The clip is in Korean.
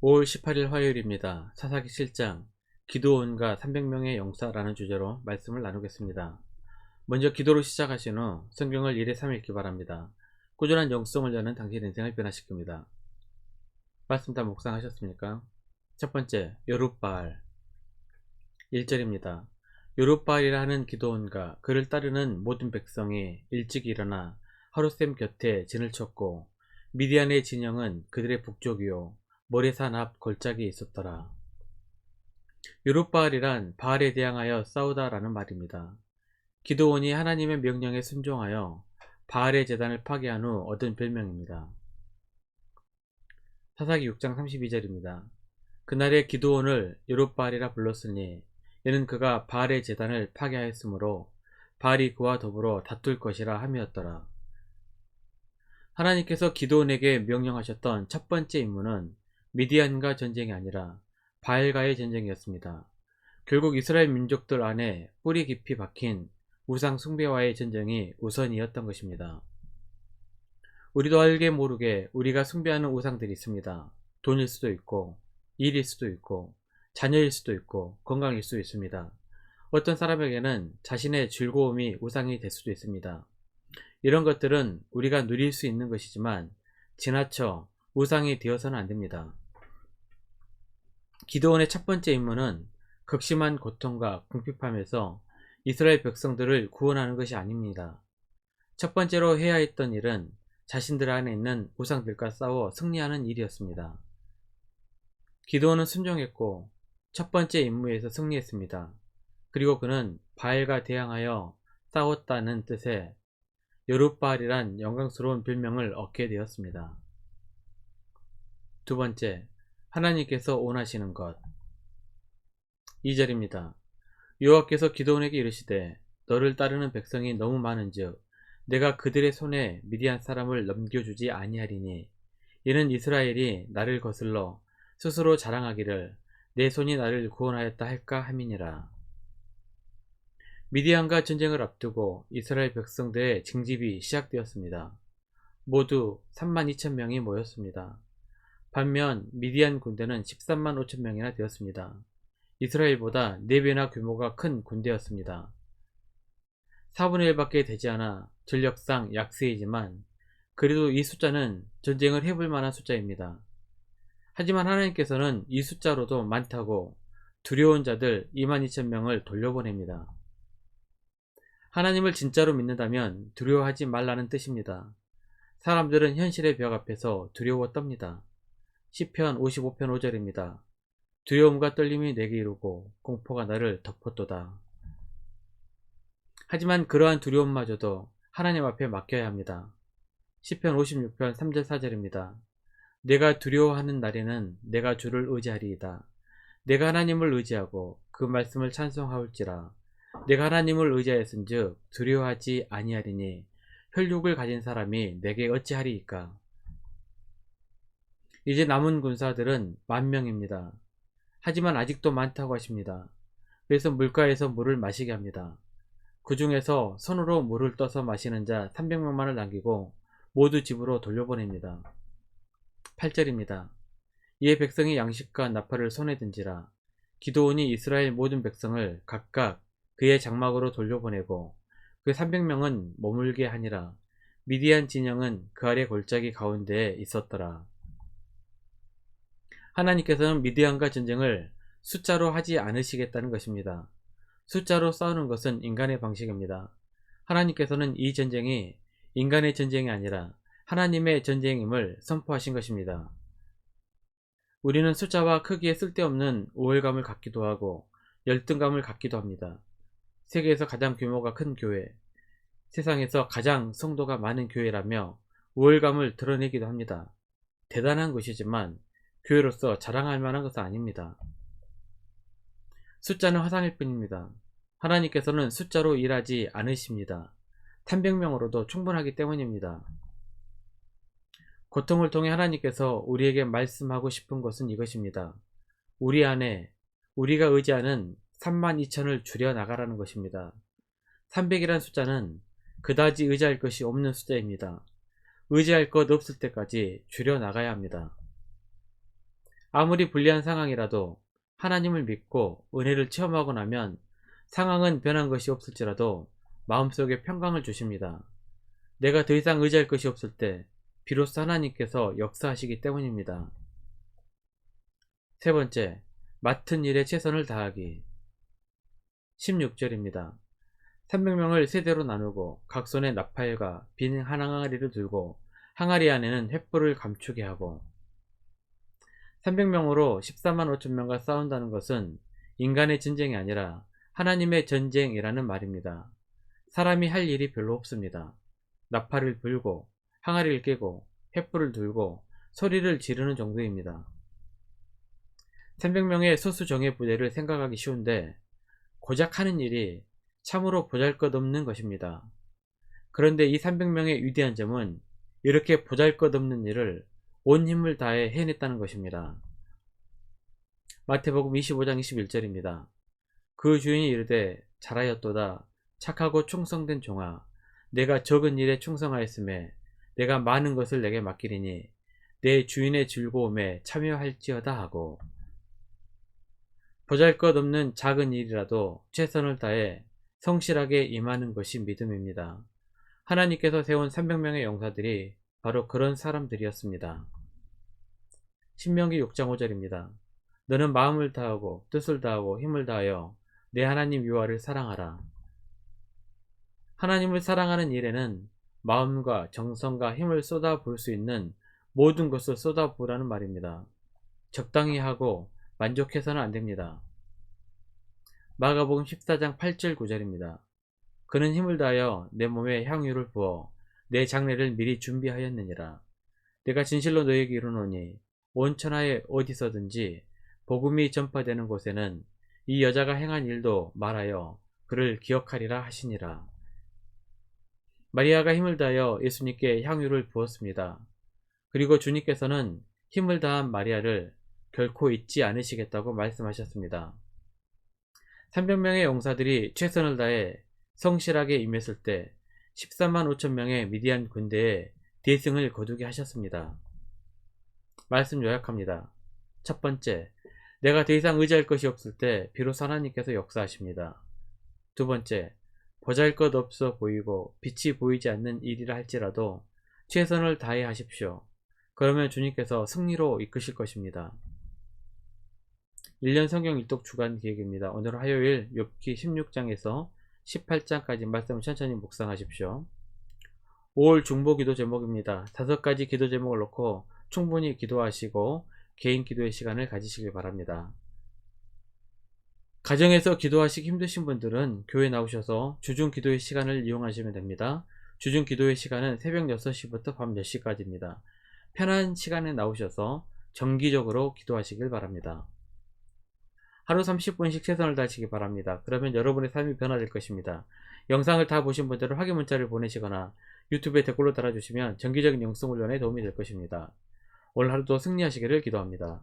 5월 18일 화요일입니다. 사사기 7장 기드온과 300명의 용사라는 주제로 말씀을 나누겠습니다. 먼저 기도로 시작하신 후 성경을 1회 3 읽기 바랍니다. 꾸준한 영성을 여는 당신 인생을 변화시킵니다. 말씀 다 묵상하셨습니까? 첫 번째, 여룻바알 1절입니다. 여룻바알이라 하는 기드온과 그를 따르는 모든 백성이 일찍 일어나 하룻샘 곁에 진을 쳤고 미디안의 진영은 그들의 북쪽이요 모레산 앞 골짜기에 있었더라. 여룻바알이란 바알에 대항하여 싸우다라는 말입니다. 기드온이 하나님의 명령에 순종하여 바알의 제단을 파괴한 후 얻은 별명입니다. 사사기 6장 32절입니다. 그날에 기드온을 여룻바알이라 불렀으니 이는 그가 바알의 제단을 파괴하였으므로 바알이 그와 더불어 다툴 것이라 함이었더라. 하나님께서 기드온에게 명령하셨던 첫 번째 임무는 미디안과 전쟁이 아니라 바알과의 전쟁이었습니다. 결국 이스라엘 민족들 안에 뿌리 깊이 박힌 우상 숭배와의 전쟁이 우선이었던 것입니다. 우리도 알게 모르게 우리가 숭배하는 우상들이 있습니다. 돈일 수도 있고 일일 수도 있고 자녀일 수도 있고 건강일 수도 있습니다. 어떤 사람에게는 자신의 즐거움이 우상이 될 수도 있습니다. 이런 것들은 우리가 누릴 수 있는 것이지만 지나쳐 우상이 되어서는 안 됩니다. 기드온의 첫 번째 임무는 극심한 고통과 궁핍함에서 이스라엘 백성들을 구원하는 것이 아닙니다. 첫 번째로 해야 했던 일은 자신들 안에 있는 우상들과 싸워 승리하는 일이었습니다. 기드온은 순종했고 첫 번째 임무에서 승리했습니다. 그리고 그는 바알과 대항하여 싸웠다는 뜻의 여룻바알이란 영광스러운 별명을 얻게 되었습니다. 두 번째, 하나님께서 원하시는 것 2절입니다. 여호와께서 기드온에게 이르시되 너를 따르는 백성이 너무 많은즉 내가 그들의 손에 미디안 사람을 넘겨주지 아니하리니 이는 이스라엘이 나를 거슬러 스스로 자랑하기를 내 손이 나를 구원하였다 할까 함이니라. 미디안과 전쟁을 앞두고 이스라엘 백성들의 징집이 시작되었습니다. 모두 32,000명이 모였습니다. 반면 미디안 군대는 13만 5천 명이나 되었습니다. 이스라엘보다 4배나 규모가 큰 군대였습니다. 4분의 1밖에 되지 않아 전력상 약세이지만 그래도 이 숫자는 전쟁을 해볼 만한 숫자입니다. 하지만 하나님께서는 이 숫자로도 많다고 두려운 자들 22,000명을 돌려보냅니다. 하나님을 진짜로 믿는다면 두려워하지 말라는 뜻입니다. 사람들은 현실의 벽 앞에서 두려워 떱니다. 시편 55편 5절입니다. 두려움과 떨림이 내게 이르고 공포가 나를 덮었도다. 하지만 그러한 두려움마저도 하나님 앞에 맡겨야 합니다. 시편 56편 3절 4절입니다. 내가 두려워하는 날에는 내가 주를 의지하리이다. 내가 하나님을 의지하고 그 말씀을 찬송하올지라. 내가 하나님을 의지하였은즉 두려워하지 아니하리니 혈육을 가진 사람이 내게 어찌하리이까. 이제 남은 군사들은 10,000명입니다. 하지만 아직도 많다고 하십니다. 그래서 물가에서 물을 마시게 합니다. 그 중에서 손으로 물을 떠서 마시는 자 300명만을 남기고 모두 집으로 돌려보냅니다. 8절입니다. 이에 백성이 양식과 나팔을 손에 든지라. 기드온이 이스라엘 모든 백성을 각각 그의 장막으로 돌려보내고 그 300명은 머물게 하니라. 미디안 진영은 그 아래 골짜기 가운데에 있었더라. 하나님께서는 미디안과 전쟁을 숫자로 하지 않으시겠다는 것입니다. 숫자로 싸우는 것은 인간의 방식입니다. 하나님께서는 이 전쟁이 인간의 전쟁이 아니라 하나님의 전쟁임을 선포하신 것입니다. 우리는 숫자와 크기에 쓸데없는 우월감을 갖기도 하고 열등감을 갖기도 합니다. 세계에서 가장 규모가 큰 교회, 세상에서 가장 성도가 많은 교회라며 우월감을 드러내기도 합니다. 대단한 것이지만 교회로서 자랑할 만한 것은 아닙니다. 숫자는 화상일 뿐입니다. 하나님께서는 숫자로 일하지 않으십니다. 300명으로도 충분하기 때문입니다. 고통을 통해 하나님께서 우리에게 말씀하고 싶은 것은 이것입니다. 우리 안에 우리가 의지하는 32,000을 줄여나가라는 것입니다. 300이라는 숫자는 그다지 의지할 것이 없는 숫자입니다. 의지할 것 없을 때까지 줄여나가야 합니다. 아무리 불리한 상황이라도 하나님을 믿고 은혜를 체험하고 나면 상황은 변한 것이 없을지라도 마음속에 평강을 주십니다. 내가 더 이상 의지할 것이 없을 때 비로소 하나님께서 역사하시기 때문입니다. 세 번째, 맡은 일에 최선을 다하기. 16절입니다. 300명을 세대로 나누고 각 손에 나팔과 빈 한 항아리를 들고 항아리 안에는 횃불을 감추게 하고. 300명으로 14만 5천 명과 싸운다는 것은 인간의 전쟁이 아니라 하나님의 전쟁이라는 말입니다. 사람이 할 일이 별로 없습니다. 나팔을 불고 항아리를 깨고 횃불을 들고 소리를 지르는 정도입니다. 300명의 소수정예 부대를 생각하기 쉬운데 고작 하는 일이 참으로 보잘것없는 것입니다. 그런데 이 300명의 위대한 점은 이렇게 보잘것없는 일을 온 힘을 다해 해냈다는 것입니다. 마태복음 25장 21절입니다. 그 주인이 이르되 잘하였도다 착하고 충성된 종아, 내가 적은 일에 충성하였음에 내가 많은 것을 내게 맡기리니 내 주인의 즐거움에 참여할지어다 하고. 보잘것없는 작은 일이라도 최선을 다해 성실하게 임하는 것이 믿음입니다. 하나님께서 세운 300명의 용사들이 바로 그런 사람들이었습니다. 신명기 6장 5절입니다. 너는 마음을 다하고 뜻을 다하고 힘을 다하여 내 하나님 여호와를 사랑하라. 하나님을 사랑하는 일에는 마음과 정성과 힘을 쏟아부을 수 있는 모든 것을 쏟아부으라는 말입니다. 적당히 하고 만족해서는 안됩니다. 마가복음 14장 8절 9절입니다. 그는 힘을 다하여 내 몸에 향유를 부어 내 장례를 미리 준비하였느니라. 내가 진실로 너에게 이르노니 온 천하에 어디서든지 복음이 전파되는 곳에는 이 여자가 행한 일도 말하여 그를 기억하리라 하시니라. 마리아가 힘을 다하여 예수님께 향유를 부었습니다. 그리고 주님께서는 힘을 다한 마리아를 결코 잊지 않으시겠다고 말씀하셨습니다. 300명의 용사들이 최선을 다해 성실하게 임했을 때 14만 5천 명의 미디안 군대에 대승을 거두게 하셨습니다. 말씀 요약합니다. 첫 번째, 내가 더 이상 의지할 것이 없을 때 비로소 하나님께서 역사하십니다. 두 번째, 보잘것없어 보이고 빛이 보이지 않는 일이라 할지라도 최선을 다해 하십시오. 그러면 주님께서 승리로 이끄실 것입니다. 1년 성경 일독 주간 기획입니다. 오늘 화요일 욥기 16장에서 18장까지 말씀을 천천히 묵상하십시오. 5월 중보 기도 제목입니다. 5가지 기도 제목을 놓고 충분히 기도하시고 개인 기도의 시간을 가지시길 바랍니다. 가정에서 기도하시기 힘드신 분들은 교회 나오셔서 주중 기도의 시간을 이용하시면 됩니다. 주중 기도의 시간은 새벽 6시부터 밤 10시까지입니다. 편한 시간에 나오셔서 정기적으로 기도하시길 바랍니다. 하루 30분씩 최선을 다하시기 바랍니다. 그러면 여러분의 삶이 변화될 것입니다. 영상을 다 보신 분들은 확인 문자를 보내시거나 유튜브에 댓글로 달아주시면 정기적인 영성 훈련에 도움이 될 것입니다. 오늘 하루도 승리하시기를 기도합니다.